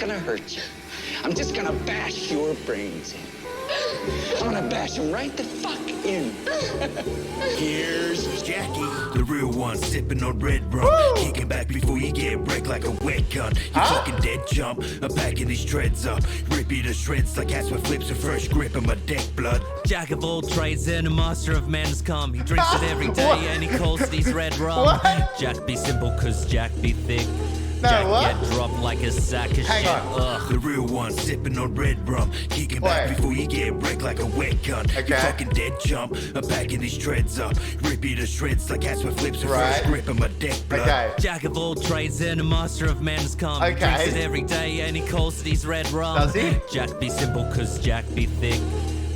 gonna hurt you. I'm just gonna bash your brains in. I'm gonna bash them right the fuck in. Here's Jackie, the real one, sipping on red rum. Kicking back before you get wrecked like a wet gun. You fucking dead jump, I'm backing these treads up. Rip you to shreds like cats with flips and fresh grip on my deck blood. Jack of all trades and a master of men's come. He drinks it every day and he calls these red rum. What? Jack be simple cause Jack be thick. No, Jack what? get dropped like a sack of Hang shit. on. Ugh. The real one, sipping on red rum. Kicking back Wait. before you get wrecked like a wet gun. You Okay. fucking dead jump, I'm backing these treads up. Rip you to shreds like cats with flips and fresh Right. grip on my deck blood. Okay. Jack of all trades and a master of men's come. He Okay. drinks it every day and he calls these red rum. Does he? Jack be simple cause Jack be thick.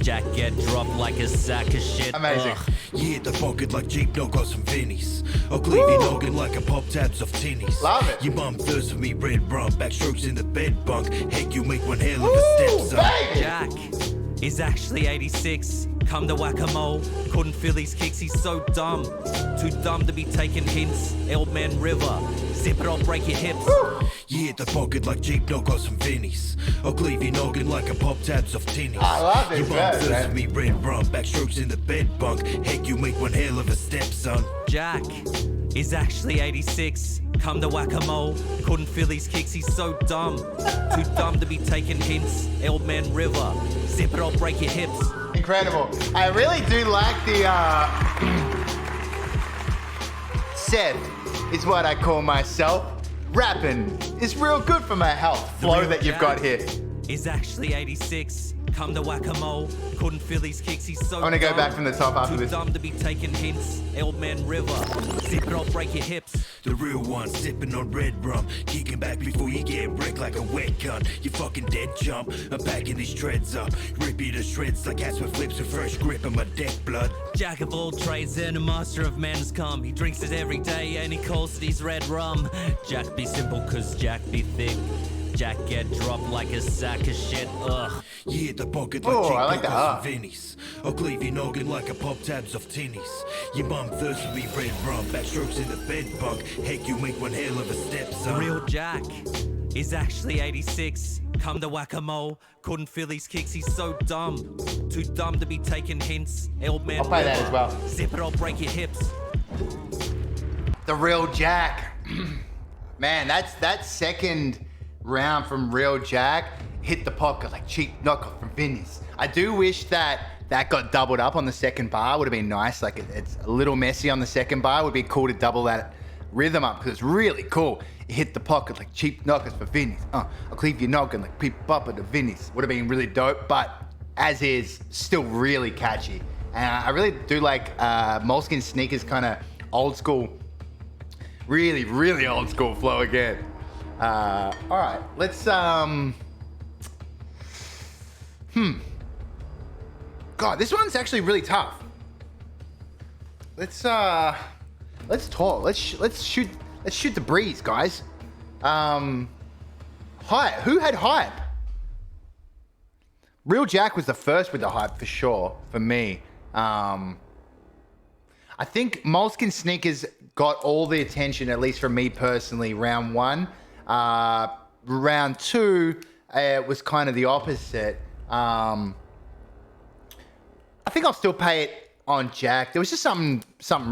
Jack get dropped like a sack of shit. Amazing. Ugh. You hit the pocket like cheap knockouts from Vinnie's. I'll cleave your noggin like a pop tabs of tinnies. Love it. Your mum thirsts for me red rum. Backstrokes in the bed bunk. Heck, you make one hell of a step, son. Baby! Jack is actually 86. Come to whack-a-mole. Couldn't feel his kicks, he's so dumb. Too dumb to be taking hints. Old man River. Zip it or break your hips. You hit the pocket like cheap knockouts from Vinnie's. I'll cleave your noggin like a pop tabs of tinnies. I love this Your mum verse, thirsts man. for me red rum. Backstrokes in the bed bunk. Heck, you make one hell of a step, son. Jack is actually 86. Come to whack-a-mole. Couldn't feel his kicks, he's so dumb. Too dumb to be taking hints. Old man River. Zip it or break your hips. Incredible. I really do like the Seth is what I call myself. Rapping is real good for my health. Flow that you've got here. Is actually 86. Come to whack-a-mole. Couldn't feel his kicks, he's so I'm gonna go dumb. back from the top after Too this. dumb to be taking hints. Old man River. Zip it or break your hips. The real one, sipping on red rum. Kicking back before you get wrecked like a wet gun. You fucking dead jump, I'm backing these treads up. Rip you to shreds like cats with flips and fresh grip on my deck blood. Jack of all trades and a master of men's come. He drinks it every day and he calls it his red rum. Jack be simple cause Jack be thick. Jack get dropped like a sack of shit. Ugh. You hit the pocket like Oh, cheap I like that. knockouts from Vinnie's. I'll cleave your noggin like a pop tabs of tinnies. Your mum thirsts for me red rum. Backstrokes in the bed bunk. Heck, you make one hell of a step, son. Real Jack is actually 86. Come to whack-a-mole. Couldn't feel his kicks, he's so dumb. Too dumb to be taking hints. Old man I'll play that River. as well. Zip it or break your hips. The real Jack. Man, that's that second round from Real Jack hit the pocket like cheap knockoff from Vinnie's. I do wish that got doubled up on the second bar. Would have been nice. Like it's a little messy on the second bar. Would be cool to double that rhythm up because it's really cool. It hit the pocket like cheap knockers for Vinnie's. I'll cleave your noggin like peep bopper to Vinnie's. Would have been really dope, but as is, still really catchy. And I really do like Moleskine Sneakers kind of old school, really, really old school flow again. All right, let's God, this one's actually really tough. Let's talk. Let's shoot the breeze, guys. Hype. Who had hype? Real Jack was the first with the hype for sure for me. I think Moleskine Sneakers got all the attention, at least for me personally, round one. Round two, it was kind of the opposite. I think I'll still pay it on Jack. There was just something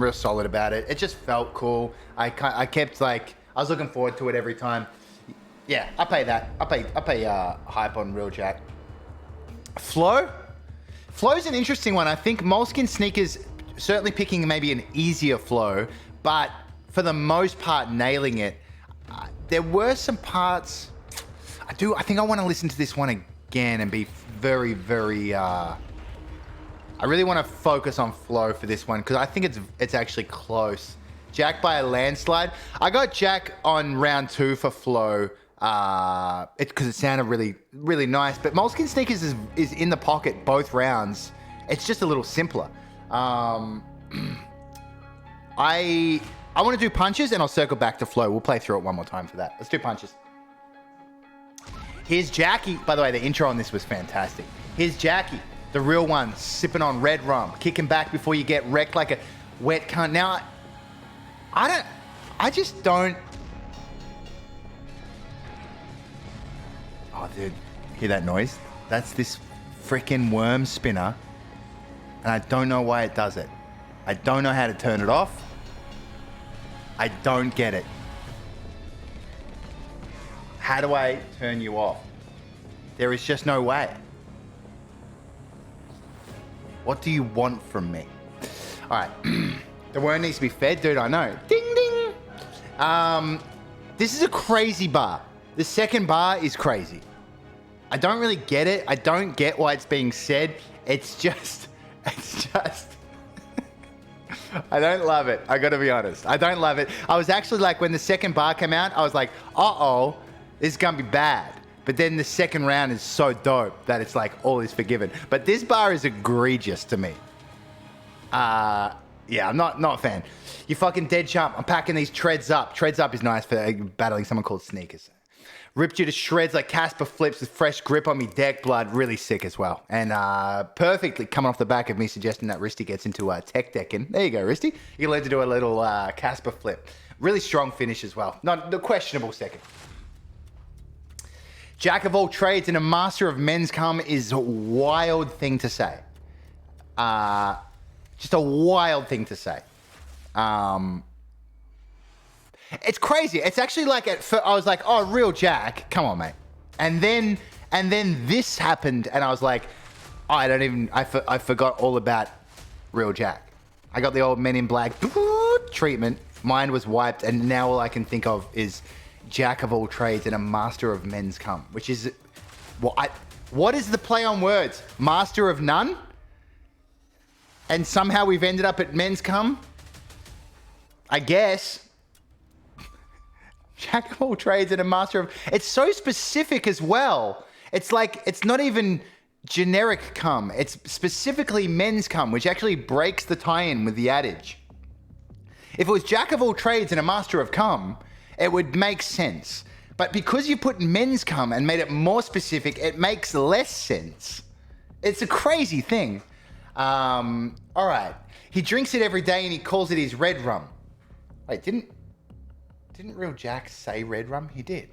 real solid about it. It just felt cool. I kept like, I was looking forward to it every time. Yeah, I pay that. I pay hype on Real Jack. Flow's an interesting one. I think Moleskine Sneakers certainly picking maybe an easier flow, but for the most part nailing it. There were some parts. I think I want to listen to this one again and be very, very. I really want to focus on flow for this one because I think it's actually close. Jack by a landslide. I got Jack on round two for flow. Because it sounded really, really nice. But Moleskine Sneakers is in the pocket both rounds. It's just a little simpler. I want to do punches and I'll circle back to flow. We'll play through it one more time for that. Let's do punches. Here's Jackie. By the way, the intro on this was fantastic. Here's Jackie, the real one, sipping on red rum, kicking back before you get wrecked like a wet cunt. Now, I just don't. Dude, hear that noise? That's this freaking worm spinner. And I don't know why it does it. I don't know how to turn it off. I don't get it. How do I turn you off? There is just no way. What do you want from me? All right. The worm needs to be fed, dude. I know. Ding, ding. This is a crazy bar. The second bar is crazy. I don't really get it. I don't get why it's being said. It's just... I don't love it. I gotta be honest. I don't love it. I was actually like, when the second bar came out, I was like, uh-oh, this is gonna be bad. But then the second round is so dope that it's like, all is forgiven. But this bar is egregious to me. Yeah, I'm not a fan. You fucking dead chump. I'm packing these treads up. Treads up is nice for battling someone called Sneakers. Ripped you to shreds like Casper flips with fresh grip on me deck blood. Really sick as well. And perfectly coming off the back of me suggesting that Risty gets into tech decking. There you go, Risty. You learned to do a little Casper flip. Really strong finish as well. Not the questionable second. Jack of all trades and a master of men's come is a wild thing to say. Just a wild thing to say. It's crazy. It's actually like I was like, oh, real Jack, come on, mate. And then this happened, and I was like, oh, I forgot all about real Jack. I got the old Men in Black treatment. Mine was wiped, and now all I can think of is Jack of all trades and a master of men's come, which is what is the play on words? Master of none? And somehow we've ended up at men's come? I guess. Jack of all trades and a master of... It's so specific as well. It's like, it's not even generic cum. It's specifically men's cum, which actually breaks the tie-in with the adage. If it was Jack of all trades and a master of cum, it would make sense. But because you put men's cum and made it more specific, it makes less sense. It's a crazy thing. All right. He drinks it every day and he calls it his red rum. Wait, didn't real Jack say red rum? He did.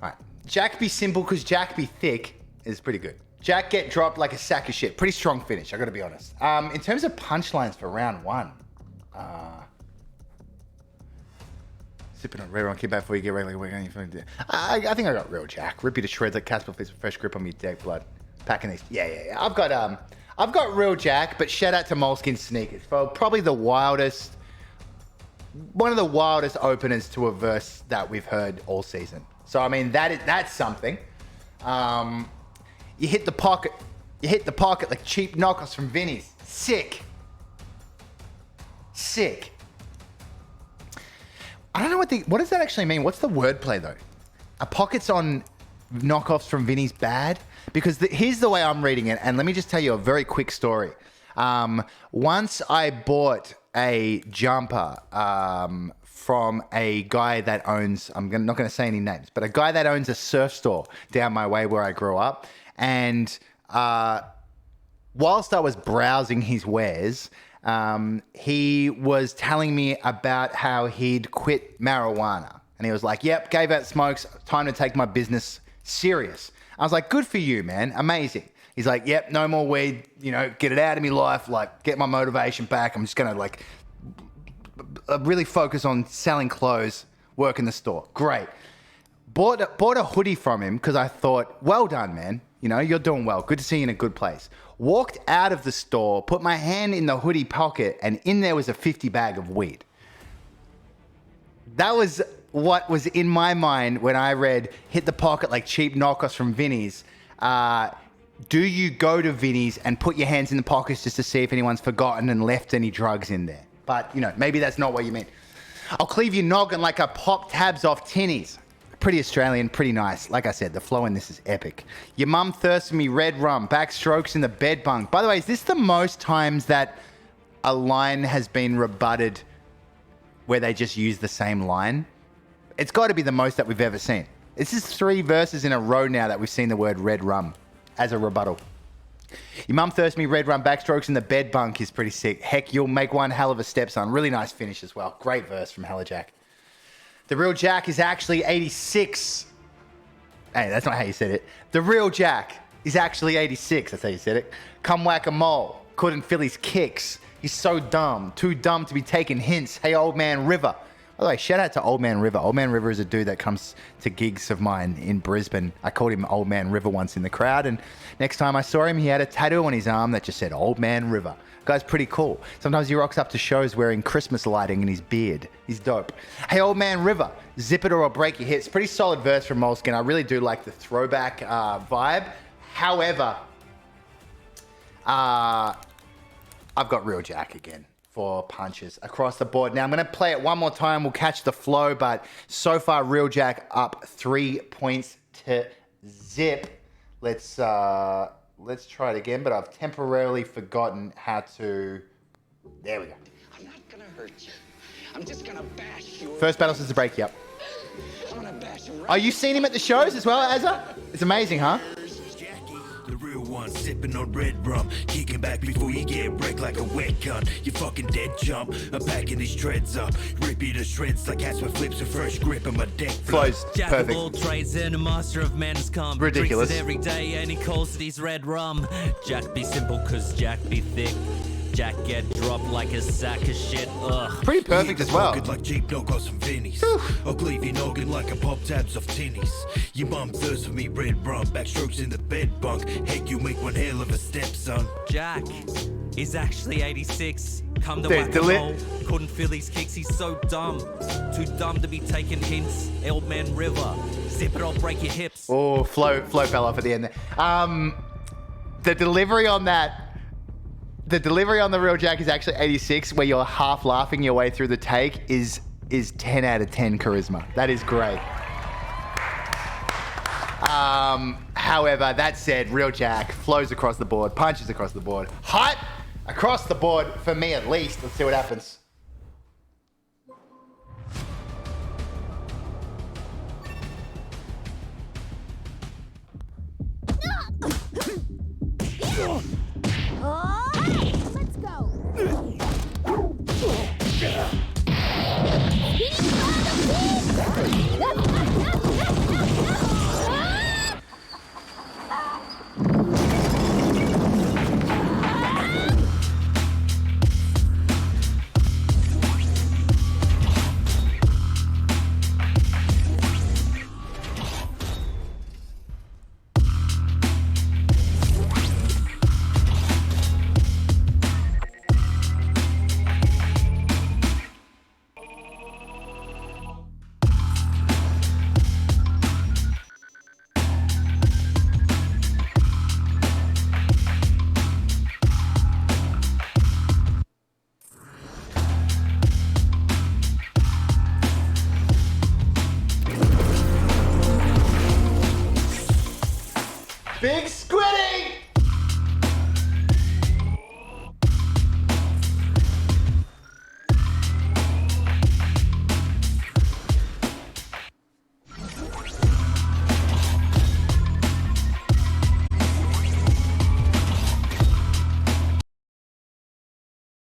All right. Jack be simple because Jack be thick is pretty good. Jack get dropped like a sack of shit. Pretty strong finish, I gotta be honest. In terms of punchlines for round one, sipping on red rum, keep back before you get regular. I think I got real Jack. Rip you to shreds like Casper flips with fresh grip on me deck blood. Packing these. Yeah. I've got real Jack, but shout out to Moleskine Sneakers for probably one of the wildest openers to a verse that we've heard all season. So I mean that's something. You hit the pocket like cheap knockoffs from Vinny's. Sick. I don't know what does that actually mean? What's the wordplay though? Are pockets on knockoffs from Vinny's bad? Because here's the way I'm reading it, and let me just tell you a very quick story. Once I bought a jumper from a guy that owns, not going to say any names, but a guy that owns a surf store down my way where I grew up. And whilst I was browsing his wares, he was telling me about how he'd quit marijuana. And he was like, yep, gave out smokes, time to take my business serious. I was like, good for you, man. Amazing. He's like, yep, no more weed, get it out of me life, like get my motivation back. I'm just going to like really focus on selling clothes, work in the store. Great. Bought a hoodie from him because I thought, well done, man. You're doing well. Good to see you in a good place. Walked out of the store, put my hand in the hoodie pocket, and in there was a 50 bag of weed. That was what was in my mind when I read, hit the pocket like cheap knockoffs from Vinny's. Do you go to Vinny's and put your hands in the pockets just to see if anyone's forgotten and left any drugs in there? But, maybe that's not what you meant. I'll cleave your noggin like I pop tabs off tinnies. Pretty Australian, pretty nice. Like I said, the flow in this is epic. Your mum thirsts for me red rum, backstrokes in the bed bunk. By the way, is this the most times that a line has been rebutted where they just use the same line? It's got to be the most that we've ever seen. This is 3 verses in a row now that we've seen the word red rum as a rebuttal. Your mum thirsts me red rum, backstrokes in the bed bunk is pretty sick. Heck, you'll make one hell of a stepson. Really nice finish as well. Great verse from Hella Jack. The real Jack is actually 86. Hey, that's not how you said it. The real Jack is actually 86. That's how you said it. Come whack-a-mole. Couldn't fill his kicks. He's so dumb. Too dumb to be taking hints. Hey, old man River. By the way, shout out to Old Man River. Old Man River is a dude that comes to gigs of mine in Brisbane. I called him Old Man River once in the crowd, and next time I saw him, he had a tattoo on his arm that just said Old Man River. Guy's pretty cool. Sometimes he rocks up to shows wearing Christmas lighting in his beard. He's dope. Hey, Old Man River, zip it or I'll break your hips. Pretty solid verse from Moleskine. I really do like the throwback vibe. However, I've got Real Jack again for punches across the board. Now, I'm going to play it one more time. We'll catch the flow, but so far, Real Jack up 3 points to zip. Let's try it again, but I've temporarily forgotten how to... There we go. I'm not gonna hurt you. I'm just gonna bash your... First battle since the break, yep. I'm gonna bash him right... Oh, you seen him at the shows as well, Azza? It's amazing, huh? The real one sipping on red rum, kicking back before you get wrecked like a wet gun. You fucking dead chump. I'm backing these shreds up, rip you to shreds like cats with flips and fresh grip on my deck. Flows Jack of perfect. all trades and a master of man's calm. Ridiculous. Drinks it every day and he calls it his red rum. Jack be simple cause Jack be thick. Jack get dropped like a sack of shit. Ugh. Pretty perfect as well. Like cheap knockoffs from Vinnies. I'll cleave your noggin like a pop tabs off tinnies. Your mum thirsts for me red rum, backstrokes in the bed bunk. Heck, you make one hell of a step, son. Jack is actually 86. Come to Dude, whack-a-mole. Couldn't feel his kicks, he's so dumb. Too dumb to be taking hints. Old Man River. Zip it, I'll break your hips. Oh, flow fell off at the end there. The delivery on that... The delivery on the Real Jack is actually 86, where you're half laughing your way through the take is 10 out of 10 charisma. That is great. However, that said, Real Jack flows across the board, punches across the board. Hot across the board, for me at least. Let's see what happens. Let's go. Big Squiddy!